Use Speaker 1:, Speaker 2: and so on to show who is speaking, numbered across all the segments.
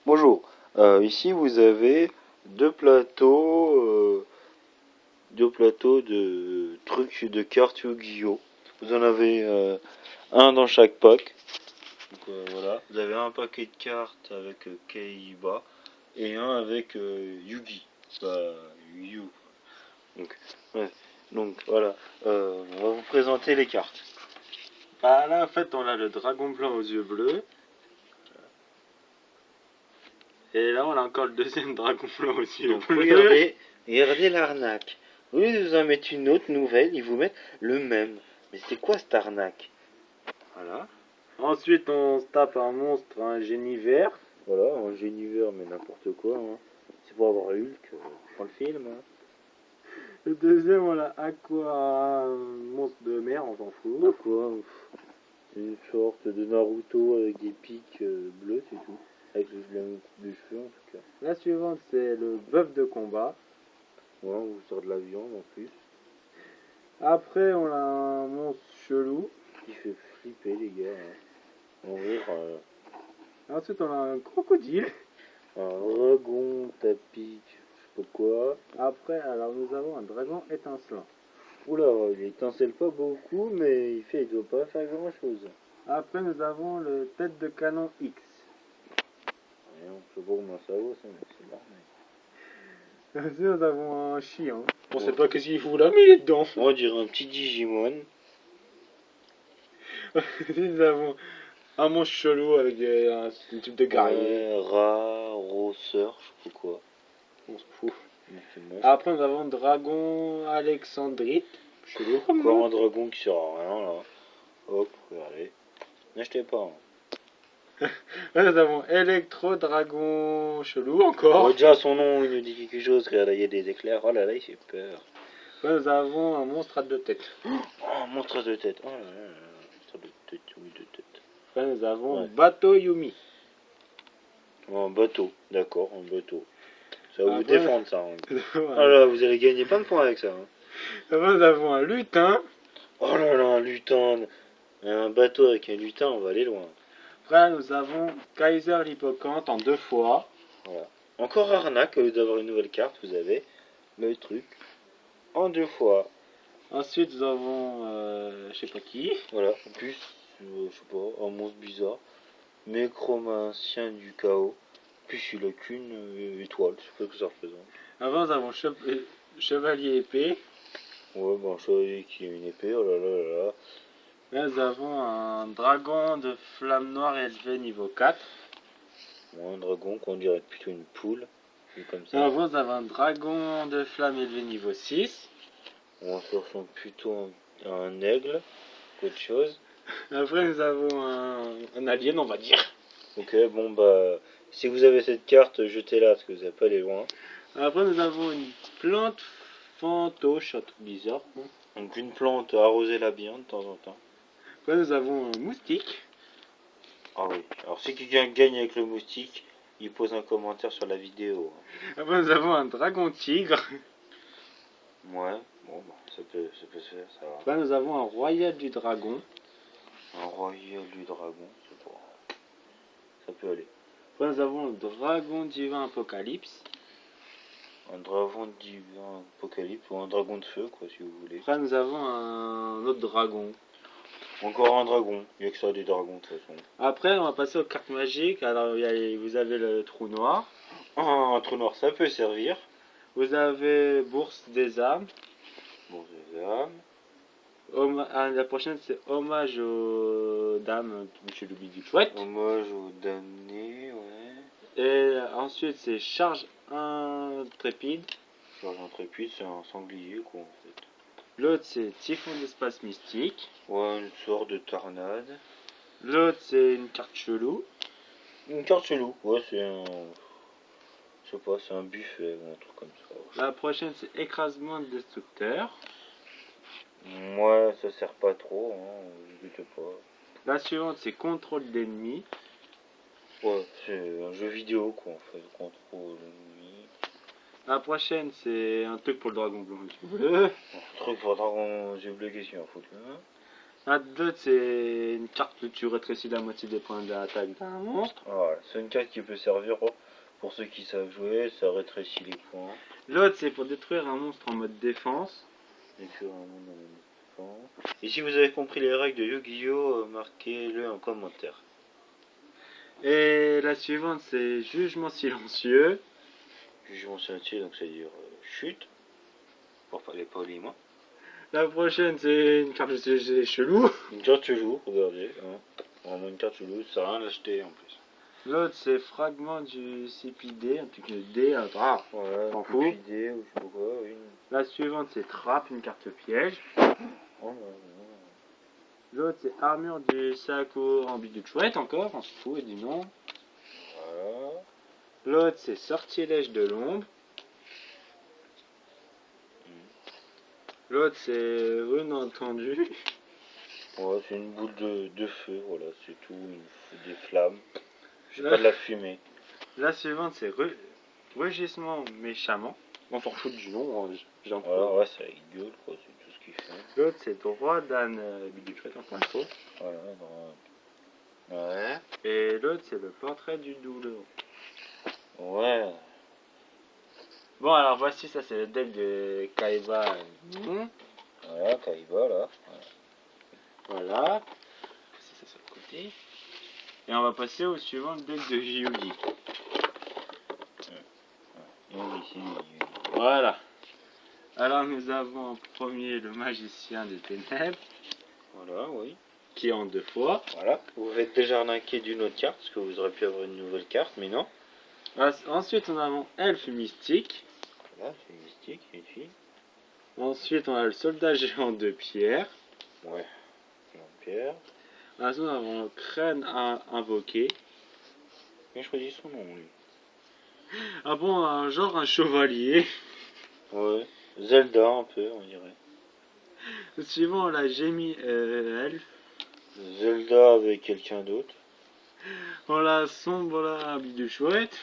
Speaker 1: Bonjour, ici vous avez deux plateaux de trucs de cartes Yu-Gi-Oh! Vous en avez un dans chaque pack. Donc voilà, vous avez un paquet de cartes avec Kaiba et un avec Yugi, bah, Yu. Donc, ouais. Donc voilà, on va vous présenter les cartes.
Speaker 2: Bah là en fait on a le dragon blanc aux yeux bleus. Et là on a encore le deuxième dragon blanc aux yeux
Speaker 1: Donc
Speaker 2: bleus.
Speaker 1: regardez l'arnaque. Au lieu de vous en mettre une autre nouvelle, ils vous mettent le même. Mais c'est quoi cette arnaque?
Speaker 2: Voilà. Ensuite on se tape un monstre, un génie vert.
Speaker 1: Voilà, un génie vert, mais n'importe quoi. Hein. C'est pour avoir Hulk dans le film. Hein.
Speaker 2: Le deuxième on a Aqua, un monstre de mer, on s'en fout.
Speaker 1: Quoi? C'est une sorte de Naruto avec des pics bleus, c'est tout. Avec la même coupe de cheveux en tout cas.
Speaker 2: La suivante c'est le bœuf de combat.
Speaker 1: Ouais, on vous sort de la viande en plus.
Speaker 2: Après on a un monstre chelou.
Speaker 1: Qui fait flipper les gars. Hein. En rire,
Speaker 2: Ensuite on a un crocodile.
Speaker 1: un dragon, tapis, je sais pas quoi.
Speaker 2: Après alors nous avons un dragon étincelant.
Speaker 1: Oula, il étincelle pas beaucoup, mais il doit pas faire grand chose.
Speaker 2: Après nous avons le tête de canon X.
Speaker 1: Ouais, on sait pas comment ça vaut, ça, mais c'est normal.
Speaker 2: Ensuite nous avons un chien. On sait
Speaker 1: Ouais.
Speaker 2: pas qu'est-ce qu'il fout là mais il est dedans.
Speaker 1: On dirait un petit Digimon.
Speaker 2: Nous avons un monstre chelou avec un type de guerrier.
Speaker 1: Ouais, rat, rosseur, je sais pas quoi.
Speaker 2: On se fout.
Speaker 1: Mais c'est bon.
Speaker 2: Après, nous avons Dragon Alexandrite. Chelou.
Speaker 1: Encore un dragon qui sert à rien là. Hop, regardez. N'achetez pas. Hein.
Speaker 2: Là, nous avons Electro Dragon Chelou encore.
Speaker 1: Oh, déjà son nom il nous dit quelque chose. Regardez, il y a des éclairs. Oh là là, il fait peur.
Speaker 2: Là, nous avons un monstre à deux têtes.
Speaker 1: Oh, monstre de tête. Oh là là, monstre de tête, oui, de tête.
Speaker 2: Là, nous avons
Speaker 1: Ouais.
Speaker 2: Bateau Yumi.
Speaker 1: Oh, un bateau, d'accord, un bateau. Ça va vous
Speaker 2: Après,
Speaker 1: défendre ça. Hein. Oh
Speaker 2: voilà.
Speaker 1: là, vous allez gagner plein de points avec ça. Hein.
Speaker 2: Après, nous avons un lutin.
Speaker 1: Oh là là, un lutin. Un bateau avec un lutin, on va aller loin.
Speaker 2: Après, nous avons Kaiser l'hippocampe en deux fois.
Speaker 1: Voilà. Encore arnaque, au lieu d'avoir une nouvelle carte, vous avez le truc en deux fois.
Speaker 2: Ensuite, nous avons je sais pas qui.
Speaker 1: Voilà, en plus, je sais pas, un monstre bizarre. Nécromancien du chaos. Plus il a qu'une étoile, je sais pas ce que ça représente.
Speaker 2: Avant, nous avons Chevalier épée.
Speaker 1: Ouais, bon, chevalier qui a une épée, oh là là là là.
Speaker 2: Là, nous avons un dragon de flamme noire élevé niveau 4.
Speaker 1: Ouais, un dragon qu'on dirait plutôt une poule. Comme ça.
Speaker 2: Là, nous avons un dragon de flamme élevé niveau 6.
Speaker 1: On se ressemble plutôt à un aigle qu'autre chose.
Speaker 2: Après, nous avons un alien, on va dire.
Speaker 1: Ok, bon bah, si vous avez cette carte, jetez-la parce que vous n'allez pas aller loin.
Speaker 2: Après, nous avons une plante fantoche, un truc bizarre.
Speaker 1: Donc une plante, arrosez-la bien de temps en temps.
Speaker 2: Après, nous avons un moustique.
Speaker 1: Ah oui, alors si quelqu'un gagne avec le moustique, il pose un commentaire sur la vidéo.
Speaker 2: Après, nous avons un dragon tigre.
Speaker 1: Ouais, bon bah, ça peut se faire, ça va.
Speaker 2: Après, nous avons un royal du dragon.
Speaker 1: Un royal du dragon, c'est pas... Ça peut aller.
Speaker 2: Après, nous avons le dragon divin apocalypse.
Speaker 1: Un dragon divin apocalypse ou un dragon de feu, quoi, si vous voulez.
Speaker 2: Après, nous avons un autre dragon.
Speaker 1: Encore un dragon, il n'y a que ça des dragons de toute façon.
Speaker 2: Après, on va passer aux cartes magiques. Alors, vous avez le trou noir.
Speaker 1: Ah, un trou noir, ça peut servir.
Speaker 2: Vous avez bourse des âmes.
Speaker 1: Bon, c'est ça.
Speaker 2: La prochaine, c'est hommage aux dames, monsieur Louis du chouette.
Speaker 1: Hommage aux damnés, ouais.
Speaker 2: Et ensuite, c'est charge intrépide.
Speaker 1: Charge intrépide, c'est un sanglier, quoi, en fait.
Speaker 2: L'autre, c'est typhon d'espace mystique.
Speaker 1: Ouais, une sorte de tornade.
Speaker 2: L'autre, c'est une carte chelou.
Speaker 1: Une carte chelou, ouais, c'est un... Je sais pas, c'est un buffet ou un truc comme ça.
Speaker 2: La prochaine, c'est écrasement destructeur.
Speaker 1: Moi, ça sert pas trop, hein, je doute pas.
Speaker 2: La suivante, c'est contrôle d'ennemis.
Speaker 1: Ouais, c'est un jeu vidéo, quoi, en fait, contrôle ennemi.
Speaker 2: La prochaine, c'est un truc pour le dragon blanc.
Speaker 1: Un truc pour dragon, j'ai oublié qu'est-ce qu'il en faut, hein.
Speaker 2: D'autres, c'est une carte où tu rétrécis la moitié des points d'attaque d'un monstre.
Speaker 1: Voilà, c'est une carte qui peut servir pour ceux qui savent jouer, ça rétrécit les points.
Speaker 2: L'autre, c'est pour détruire un monstre en mode défense.
Speaker 1: Et si vous avez compris les règles de Yu-Gi-Oh, marquez-le en commentaire.
Speaker 2: Et la suivante, c'est jugement silencieux.
Speaker 1: Jugement silencieux, donc ça veut dire chute, pour parler poliment.
Speaker 2: La prochaine, c'est une carte de CG chelou.
Speaker 1: Une carte chelou, regardez. Hein. Vraiment une carte chelou, ça sert à rien de l'acheter en plus.
Speaker 2: L'autre, c'est fragment du CPD, un truc de D, un drap.
Speaker 1: Voilà,
Speaker 2: T'en fous.
Speaker 1: idée ou je sais pas quoi.
Speaker 2: La suivante, c'est trappe, une carte piège.
Speaker 1: Oh,
Speaker 2: L'autre, c'est armure du Sako en bille de chouette encore, on se fout et du nom.
Speaker 1: voilà.
Speaker 2: L'autre, c'est sortilège de l'ombre. L'autre, c'est inentendu.
Speaker 1: Ouais, c'est une boule de feu, voilà, c'est tout, des flammes. Je sais pas de la fumée.
Speaker 2: La suivante, c'est rugissement méchamment. On s'en fout du nom, j'en
Speaker 1: Voilà, ouais, ça gueule, quoi, c'est tout ce qu'il fait.
Speaker 2: L'autre, c'est droit d'âne bille de chouette, encore une fois.
Speaker 1: Voilà, ouais.
Speaker 2: Et l'autre, c'est le portrait du douleur.
Speaker 1: Ouais.
Speaker 2: Bon, alors voici, ça c'est le deck de Kaiba.
Speaker 1: Voilà, Kaiba, là.
Speaker 2: Voilà. C'est ça sur le côté. Et on va passer au suivant, le deck de Yugi. Voilà. Alors nous avons en premier le magicien des ténèbres.
Speaker 1: Voilà, oui.
Speaker 2: Qui est en 2 fois.
Speaker 1: Voilà. Vous êtes déjà arnaqué d'une autre carte, parce que vous auriez pu avoir une nouvelle carte, mais non.
Speaker 2: Ensuite, on a elfe mystique.
Speaker 1: Voilà, c'est une mystique, une fille.
Speaker 2: Ensuite, on a le soldat géant de pierre.
Speaker 1: Ouais. Pierre.
Speaker 2: Ensuite, on a le crâne invoqué.
Speaker 1: Il a choisi son nom, lui.
Speaker 2: Ah bon, genre un chevalier.
Speaker 1: Ouais. Zelda, un peu, on dirait.
Speaker 2: Le suivant, on a Gémi elfe.
Speaker 1: Zelda avec quelqu'un d'autre.
Speaker 2: On a sombre là, bille de chouette.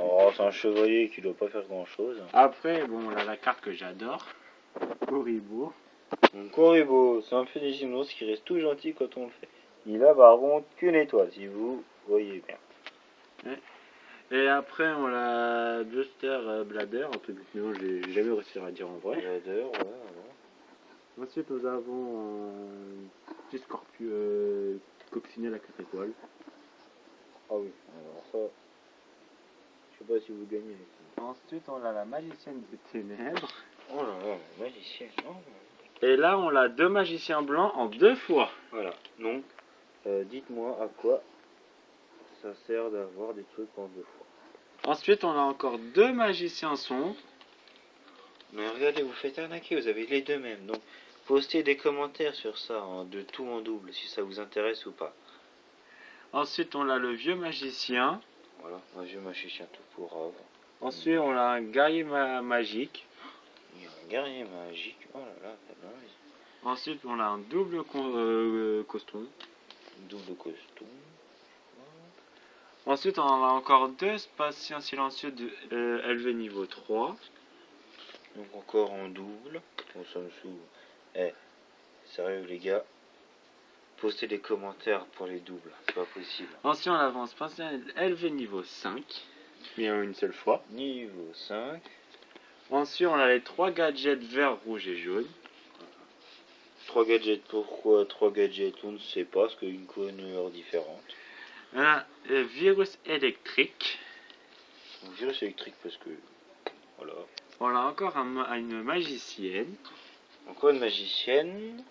Speaker 1: Oh, c'est un chevalier qui doit pas faire grand chose.
Speaker 2: Après, bon, on a la carte que j'adore. Koribo.
Speaker 1: Donc, Koribo, c'est un peu des gymnostes qui reste tout gentil quand on le fait. Il a par contre qu'une étoile, si vous voyez bien.
Speaker 2: Et après, on a Buster Blader, un truc que j'ai jamais réussi à dire en vrai.
Speaker 1: Blader, ouais.
Speaker 2: Ensuite, nous avons un petit scorpion coccinelle à 4 étoiles.
Speaker 1: Ah oui, alors ça, je sais pas si vous gagnez avec ça.
Speaker 2: Ensuite, on a la magicienne des ténèbres.
Speaker 1: Oh là là, magicien. Oh.
Speaker 2: Et là, on a 2 magiciens blancs en 2 fois.
Speaker 1: Voilà, donc, dites-moi à quoi ça sert d'avoir des trucs en 2 fois.
Speaker 2: Ensuite, on a encore 2 magiciens sombres.
Speaker 1: Mais regardez, vous faites arnaquer, vous avez les deux mêmes. Donc, postez des commentaires sur ça, de tout en double, si ça vous intéresse ou pas.
Speaker 2: Ensuite, on a le vieux magicien.
Speaker 1: Voilà, moi je magicien tout pour Rave.
Speaker 2: Ensuite, on a un guerrier magique.
Speaker 1: Il y a un guerrier magique. Oh là là, t'as bien raison.
Speaker 2: Ensuite, on a un double costume.
Speaker 1: Double costume.
Speaker 2: Ensuite, on a encore 2 patients silencieux de LV niveau 3.
Speaker 1: Donc encore en double. On s'en sous. Sérieux les gars. Postez des commentaires pour les doubles, c'est pas possible.
Speaker 2: Ensuite, on avance patient LV niveau 5. Mais en une seule fois.
Speaker 1: Niveau 5.
Speaker 2: Ensuite, on a les 3 gadgets vert, rouge et jaune.
Speaker 1: 3 gadgets, pourquoi 3 gadgets? On ne sait pas, parce qu'une couleur différente.
Speaker 2: On a le virus électrique.
Speaker 1: Un virus électrique parce que... Voilà.
Speaker 2: On a encore une magicienne.
Speaker 1: Encore une magicienne.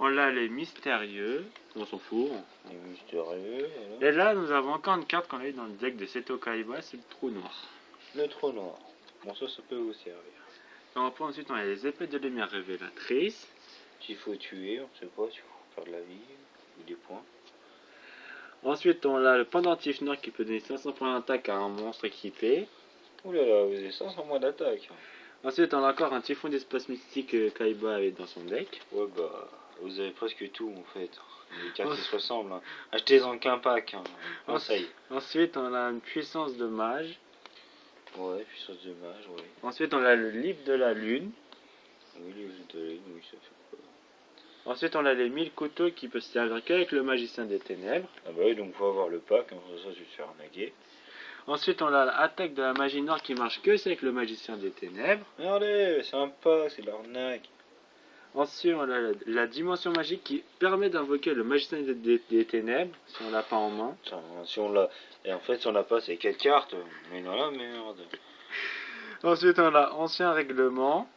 Speaker 2: On a les mystérieux. On s'en fout.
Speaker 1: Les mystérieux. Voilà.
Speaker 2: Et là, nous avons encore une carte qu'on a eu dans le deck de Seto Kaiba, c'est le trou noir.
Speaker 1: Le trou noir. Bon, ça peut vous servir.
Speaker 2: Et ensuite, on a les épées de lumière révélatrices.
Speaker 1: S'il faut tuer, on sait pas, s'il faut faire de la vie ou des points.
Speaker 2: Ensuite, on a le pendentif noir qui peut donner 500 points d'attaque à un monstre équipé.
Speaker 1: Ouh là là, vous avez 500 mois d'attaque.
Speaker 2: Ensuite, on a encore un typhon d'espace mystique que Kaiba avait dans son deck.
Speaker 1: Ouais, bah, vous avez presque tout en fait. Les cartes qui se ressemblent. Hein. Achetez-en qu'un pack. Hein. Conseil.
Speaker 2: Ensuite, on a une puissance de mage.
Speaker 1: Ouais, puissance de mage, ouais.
Speaker 2: Ensuite, on a le livre de la lune.
Speaker 1: Oui, les de lune, oui, ça fait quoi?
Speaker 2: Ensuite, on a les 1000 couteaux qui peuvent se servir qu'avec le magicien des ténèbres.
Speaker 1: Ah bah oui, donc faut avoir le pack, hein, ça tu te fais arnaquer.
Speaker 2: Ensuite, on a l'attaque de la magie noire qui marche que c'est avec le magicien des ténèbres.
Speaker 1: Regardez, c'est un pack, c'est de l'arnaque.
Speaker 2: Ensuite, on a la dimension magique qui permet d'invoquer le magicien des ténèbres si on l'a pas en main.
Speaker 1: Tiens, si on l'a... Et en fait, si on l'a pas, c'est 4 cartes, on est dans la merde.
Speaker 2: Ensuite, on a ancien règlement.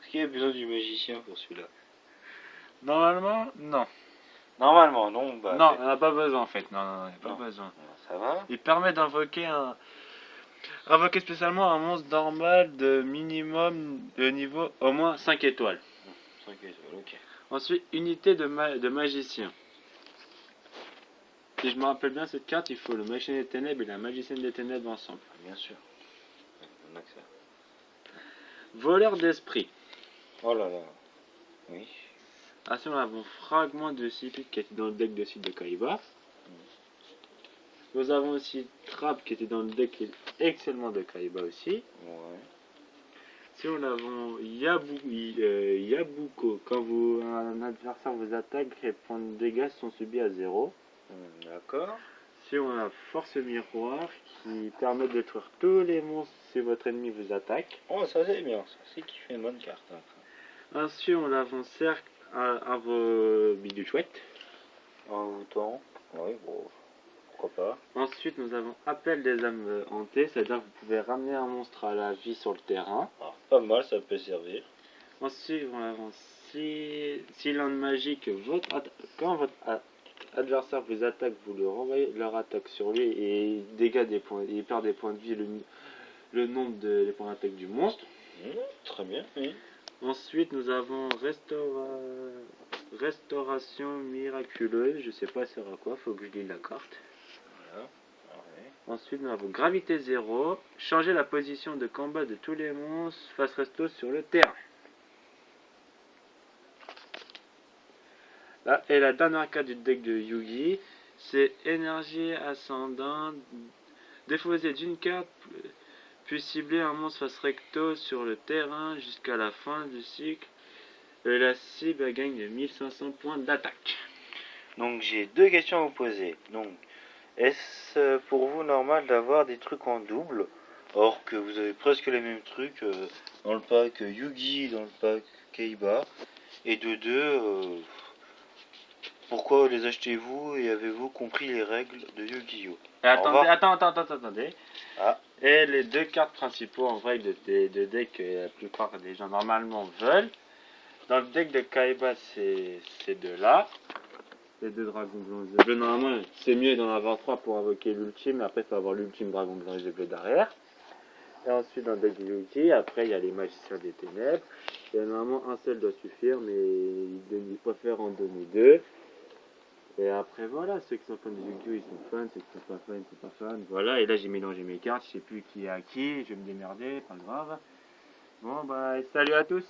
Speaker 1: Est-ce qu'il y a besoin du magicien pour celui-là?
Speaker 2: Normalement, non.
Speaker 1: Normalement, non, bah...
Speaker 2: Non, on n'a pas besoin en fait. Non, il n'y a pas
Speaker 1: Non.
Speaker 2: besoin.
Speaker 1: Ça va?
Speaker 2: Il permet d'invoquer invoquer spécialement un monstre normal de minimum de niveau au moins 5 étoiles.
Speaker 1: 5 étoiles, ok.
Speaker 2: Ensuite, unité de magicien. Si je me rappelle bien cette carte, il faut le magicien des ténèbres et la magicienne des ténèbres ensemble.
Speaker 1: Bien sûr. On a que ça.
Speaker 2: Voleur d'esprit.
Speaker 1: Oh là là. Oui.
Speaker 2: Ensuite, nous avons fragment de cyclique qui était dans le deck de site de Kaiba. Nous avons aussi Trap qui était dans le deck excellent de Kaiba aussi.
Speaker 1: Ouais.
Speaker 2: Si nous avons Yabuko, quand un adversaire vous attaque, les points de dégâts sont subis à 0.
Speaker 1: D'accord.
Speaker 2: Si on a Force Miroir qui permet de détruire tous les monstres si votre ennemi vous attaque.
Speaker 1: Oh, ça c'est bien, ça c'est qui fait une bonne carte. Hein.
Speaker 2: Ensuite, on avons Cercle à vos bidules chouettes.
Speaker 1: En bouton. Oui, bon. Pourquoi pas.
Speaker 2: Ensuite, nous avons Appel des âmes hantées, c'est-à-dire que vous pouvez ramener un monstre à la vie sur le terrain.
Speaker 1: Ah, pas mal, ça peut servir.
Speaker 2: Ensuite, on avance Silence magique. Quand votre adversaire vous attaque, vous le renvoyez leur attaque sur lui et il dégage des points, il perd des points de vie, le nombre des points d'attaque du monstre.
Speaker 1: Très bien, oui.
Speaker 2: Ensuite, nous avons Restauration miraculeuse. Je sais pas ça sert à quoi, faut que je lise la carte.
Speaker 1: Voilà. Ouais.
Speaker 2: Ensuite, nous avons Gravité 0. Changer la position de combat de tous les monstres face resto sur le terrain. Là, et la dernière carte du deck de Yugi, c'est Énergie ascendante. Défausser d'une carte, puis cibler un monstre face recto sur le terrain jusqu'à la fin du cycle. Et la cible gagne 1500 points d'attaque.
Speaker 1: Donc j'ai deux questions à vous poser. Donc, est-ce pour vous normal d'avoir des trucs en double, or que vous avez presque les mêmes trucs dans le pack Yugi, dans le pack Kaiba, et de deux, pourquoi les achetez-vous et avez-vous compris les règles de Yu-Gi-Oh?
Speaker 2: Attendez.
Speaker 1: Ah.
Speaker 2: Et les deux cartes principaux en vrai de deck que la plupart des gens normalement veulent. Dans le deck de Kaiba, c'est ces deux-là. Les deux dragons blancs et bleus. Normalement, c'est mieux d'en avoir trois pour invoquer l'ultime. Mais après, il faut avoir l'ultime dragon blanc et bleu derrière. Et ensuite, dans le deck de Yugi, après, il y a les magiciens des ténèbres. Et normalement, un seul doit suffire, mais il préfère en donner deux. Et après, voilà, ceux qui sont fans de Yu-Gi-Oh! Ils sont fans, ceux qui sont pas fans, ils sont pas fans. Voilà, et là, j'ai mélangé mes cartes, je sais plus qui est à qui, je vais me démerder, pas grave. Bon, bah, salut à tous!